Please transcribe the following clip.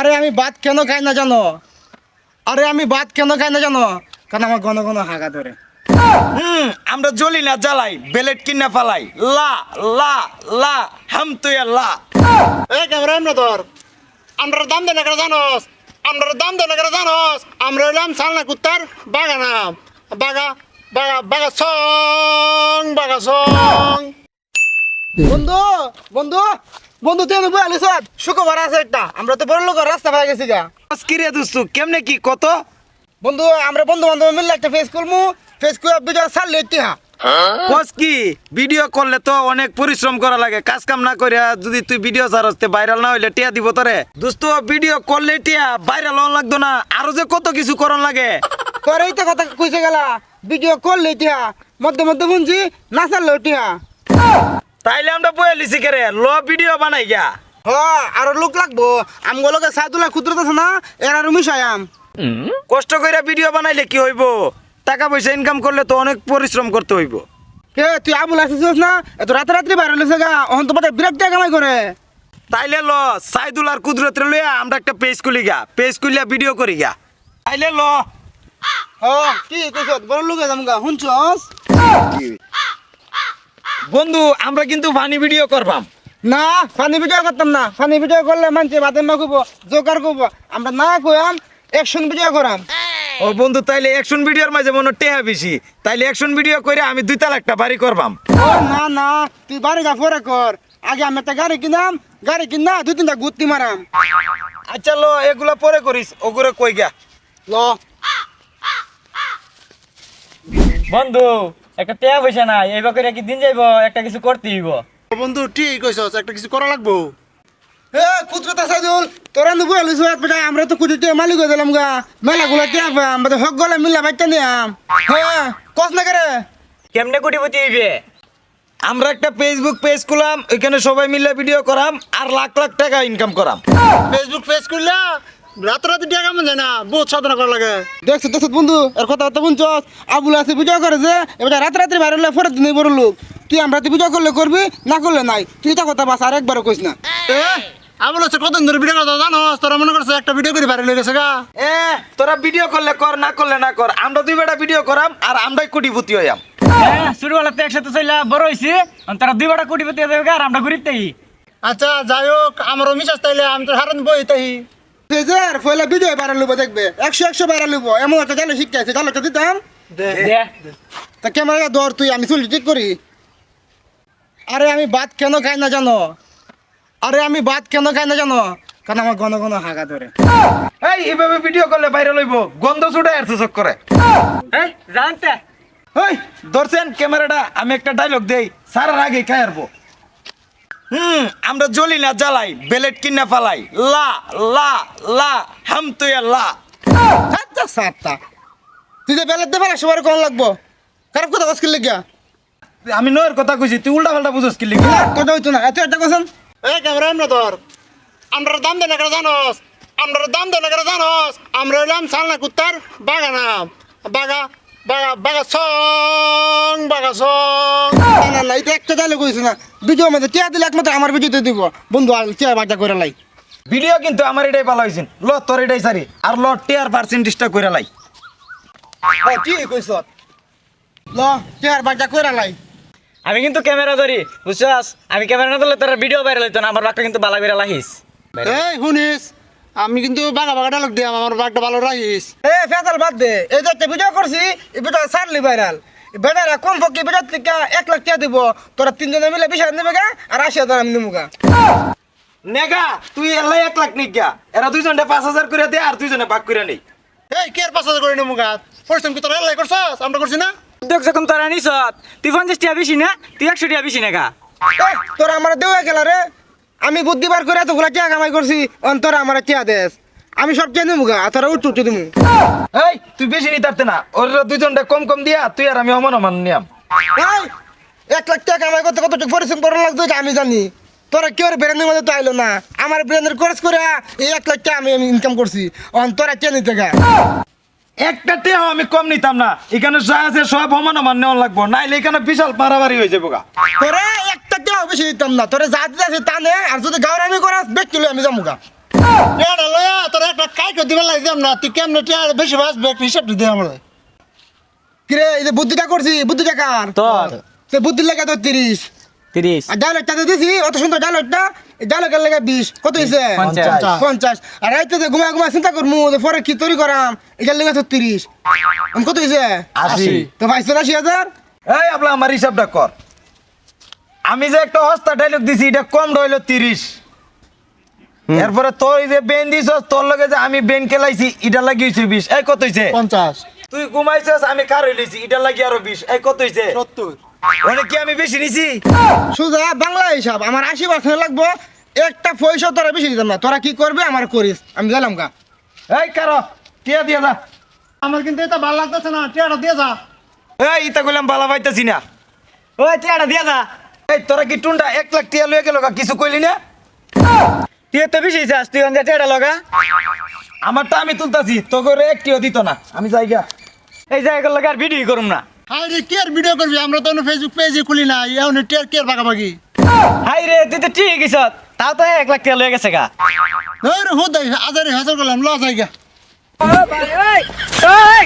আরে আমি ভাত কেন খাই না জানো? আরে আমি ভাত কেন খাই না জানো? কারণ আমার ঘন ঘন হাগা ধরে। আমরা জ্বলি না জ্বালাই, বেলেট কিনা ফালাই। লা লা লা হাম তুই লা। এই ক্যামেরা এমনি ধর। আমরা দাম দেন করে জানোস? আমরা দাম দেন করে জানোস? আমরা হইলাম সালনা কুত্তার বাগানা। বাগা বাগা বাগা সং। বন্ধু বন্ধু বন্ধু তুই বই আলিস শুক্রবার আছে একটা। আমরা তো বড় লোক রাস্তা পাই গেছি গা। কিরে দোস্ত কেমনে কি কত? বন্ধু আমরা বন্ধু বান্ধব মিললে একটা ফেস করবো। ফেস করে ভিডিও ছাড়লে ইতিহা। কস কি ভিডিও করলে তো অনেক পরিশ্রম করা লাগে, কাজ কাম না করে যদি তুই ভিডিও ছাড়স ভাইরাল না হইলে টিয়া দিব তোরে। দোস্ত ভিডিও করলে টিয়া ভাইরাল হওয়া লাগতো না, আরো যে কত কিছু করন লাগে। তোর এইটা কথা কইছে গেলা ভিডিও করলে ইতিহা মধ্যে মধ্যে শুনছি না ছাড়লে ইতিহা। তাইলে আমরা বয়ে লিছি কেরে ল ভিডিও বানাই গা। আরো লোক লাগবো আমগুলোকে সাইদুল্লাহ ক্ষুদ্রত আছে না এর আরো মিশায়াম। কষ্ট করে ভিডিও বানাইলে কি হইব? টাকা পয়সা ইনকাম করলে তো অনেক পরিশ্রম করতে হইব। কে তুই আবুল আসিস না? এত রাত্রি বাইরে হলেছে গা অহন তো বিরাট টাকা কামাই করে। তাইলে ল সাইদুল আর কুদরতের লইয়া আমরা একটা পেজ খুলি গা, পেজ খুলিয়া ভিডিও করি গা। তাইলে ল। কি কইছ বড় লোক যাম গা শুনছস? বন্ধু আমরা কিন্তু ফানি ভিডিও করবাম না ফানি ভিডিও করতাম না। ফানি ভিডিও করলে মানুষে বাদে মা কইব জোকার কইব। আমরা না কইয়াম অ্যাকশন ভিডিও করাম। ও বন্ধু তাইলে অ্যাকশন ভিডিওর মাঝে মনে টেহা বেশি, তাইলে অ্যাকশন ভিডিও করে আমি 2 তালা একটা বাড়ি করবাম। না না তুই বাড়ি যা পরে কর। আগে আমি একটা গাড়ি কিনাম, গাড়ি কিনা 2-3টা গুত্তি মারাম। আচ্ছা ল এগুলা পরে করিস, ওগুলো কই গা। ল বন্ধু একটা টেয়া পয়সা নাই, এইবার করে কি দিন যাইব, একটা কিছু করতে হইব। বন্ধু ঠিক কইছস একটা কিছু করা লাগবো। এ কুদরত সাইদুল তোরা নবু আলিস বেটা আমরা তো কুদিতে মালিক হয়ে দিলাম গা। মেলা গুলা কে আমরা হক গলা মিলা বাইটা নিয়াম। কস না করে কেমনে কোটিপতি হইবে? আমরা একটা ফেসবুক পেজ খুলাম, ওইখানে সবাই মিলে ভিডিও করাম আর লাখ লাখ টাকা ইনকাম করাম। ফেসবুক পেজ করলা রাতারাতি টাকা কামান যায় না, বহুত সাধনা করা লাগে। দেখছ বন্ধু এর কথা শুনছস? আবুল আছে ভিডিও করে যে এবার রাতারাতি বাইরে হলে ফেরত দিনে বড় লোক। তুই আমরা ভিডিও করলে করবি, না করলে নাই। তুই এটা কথা বাস আর একবারও কইস না। আবুল আছে কতদিন ধরে ভিডিও করতে জানোস? তোরা মনে করছে একটা ভিডিও করে বাইরে লেগেছে গা। তোরা ভিডিও করলে কর, না করলে না কর, আমরা 2 বেটা ভিডিও করাম আর আমরাই কোটিপতি হইয়াম। হ্যাঁ ছোটবেলাতে একসাথে চইলা বড় হইছি, তারা 2 বড় কোটিপতি হয়ে যাবে আর আমরা গরিব তাই। আচ্ছা যাই হোক আমারও মিশাস তাইলে আমি তো হারান বই তাই পয়লা ভিডিও বাইরে লুবো দেখবে 100 বাইরে লুবো এমন একটা জালে শিখতে আছে জালটা দিতাম। দে তা ক্যামেরা ধর তুই আমি চুল ঠিক করি। আরে আমি ভাত কেন খাই না জানো? আরে আমি ভাত কেন খাই না জানো? কারণ আমার ঘন ঘন হাগা ধরে। এইভাবে ভিডিও করলে বাইরে লইব, গন্ধ ছুটে আসছে চক করে। এই জানতে এই ধরছেন ক্যামেরাটা, আমি একটা ডায়লগ দেই, সারার আগে খাই আসবো। আমরা জ্বলি না জ্বালাই, বেলেট কিনা ফালাই। লা লা লা হাম তুই লা। আচ্ছা সাতটা তুই যে বেলাতে ফেলা সবার কোন লাগবো? খারাপ কথা কস কিনলে গিয়া আমি নয়ের কথা কইছি, তুই উল্টা পাল্টা বুঝস কি লিখি? কথা হইতো না এত একটা কথা। এই ক্যামেরা এমনি ধর। আমরা দাম দেন করে জানোস? আমরা দাম দেন করে জানোস? আমরা হইলাম সালনা কুত্তার বাগানা। বাগা বাগা বাগা সং না না এটা একটা ডায়লগ কইছ না। ভিডিও মধ্যে টিয়া দিলে একমাত্র আমার ভিডিওতে দিব। বন্ধু আর টিয়া বাজা করে লাই। ভিডিও কিন্তু আমার এটাই ভালো হয়েছে, ল তোর এটাই সারি আর ল টিয়ার পার্সেন্টেজটা কইরা লাই। কি কইছ? ল টিয়ার বাজা করে লাই। আমি কিন্তু ক্যামেরা ধরি বুঝছস, আমি ক্যামেরা না ধরলে তোর ভিডিও ভাইরাল হইতো না। আমার বাঘটা কিন্তু বালা করে লাহিস। এই শুনিস আমি কিন্তু বাগা বাগা ডায়লগ দিয়াম, আমার বাগটা ভালো রাখিস। এ ফেসাল বাদ দে, এই যে একটা ভিডিও করছি এই ভিডিও ছাড়লি ভাইরাল। বেটারা কম পক্ষে ভিডিও থেকে 1 লাখ টাকা দিব। তোরা 3 জনে মিলে 20,000 নেবে গা আর 80,000 আমি নেবো গা। নেগা তুই এলাই 1 লাখ নিক গা, এরা 2 জনে 5,000 করে দে আর 2 জনে ভাগ করে নেই। এই কে আর 5,000 করে নেবো গা? পরিশ্রম কি তোরা এলাই করছস? আমরা করছি না? উদ্যোগ যখন তোরা নিস তুই 50 টাকা বেশি না, তুই 100 টাকা বেশি না গা। তোরা আমার দেওয়া গেলা রে। আমি বুদ্ধিবার করে এতগুলা টাকা কামাই করছি, অন্তরা আমার টাকা দেস। আমি সব চেয়ে নেবো গা, তোরা উঠতে দিবো। এই তুই বেশি নিতে পারতে না, ওর 2 জনটা কম কম দিয়া তুই আর আমি অমান নিয়াম। এই 1 লাখ টাকা কামাই করতে কত পরিশ্রম করা লাগতো এটা আমি জানি। তোরা কেউ ব্র্যান্ডের মধ্যে তো আইলো না। আমার ব্র্যান্ডের কোর্স করে এই 1 লাখ টাকা আমি ইনকাম করছি, অন্তরা চেয়ে নিতে গা। একটা টেও আমি কম নিতাম না, এখানে যা আছে সব অমান নেওয়া লাগবো, নাইলে এখানে বিশাল মারামারি হয়ে যাবো গা। তোরা একটা টাকা বেশি দিতাম না, তোরা যা দিতে আছে তা নে। আর যদি গাওয়ার আমি করাস বেক কিলো আমি যাবো গা। লয়া তোর একটা কাই করে দিবার লাগে না তুই কেমনে টিয়া বেশি বাঁচবে একটা হিসাবটা দে আমরা কিরে এই যে বুদ্ধিটা করছি বুদ্ধিটা কার তোর সে বুদ্ধির লেগে তোর 30 30 আর ডায়লগটা দিয়েছি অত সুন্দর ডায়লগটা এই ডায়লগের লেগে 20 কত হয়েছে 50 আর রাইতে যে ঘুমা ঘুমা চিন্তা করমু যে পরে কি তৈরি করাম এটার লেগে তোর 30 কত হয়েছে 80 তো 82,000 এই আপলা আমার হিসাবটা কর আমি যে একটা হস্তা ডায়লগ দিছি এটা কম রইলো 30 এরপরে তোর এই যে বেন দিছস তোর লগে যে আমি বেন খেলাইছি এটা লাগিয়েছি 20 এই কত হইছে 50 তুই ঘুমাইছস আমি কার হইলিছি এটা লাগি আরো 20 এই কত হইছে 70 মানে কি আমি বেশি নিছি সুজা বাংলা হিসাব আমার 80% লাগবো একটা পয়সা তোরা বেশি দিতাম না তোরা কি করবে আমার করিস আমি গেলাম গা এই কারো টিয়া দিয়া যা আমার কিন্তু এটা ভালো লাগতেছে না টিয়াটা দিয়ে যা এই ইতা কইলাম বালা পাইতাছি না ওই টিয়াটা দিয়া যা এই তোরা কি টুন্ডা 1 লাখ টিয়া লয়ে গেল কিছু কইলি না তুই তো বেশি চাস তুই অঞ্জা টিয়াটা লগা আমারটা আমি তুলতাছি তোকে একটিও দিত না আমি যাই গা এই জায়গার লগে আর ভিডিও করুম না হাই রে কে ভিডিও করবি আমরা তো ফেসবুক পেজে খুলি না এখন টিয়ার কে ভাগাভাগি হাই রে তুই তো ঠিক গেছ তাও তো 1 লাখ টিয়া লয়ে গেছে গা রে হুদাই আজারে হাজার করলাম লস হয়ে গা ও ভাই ওই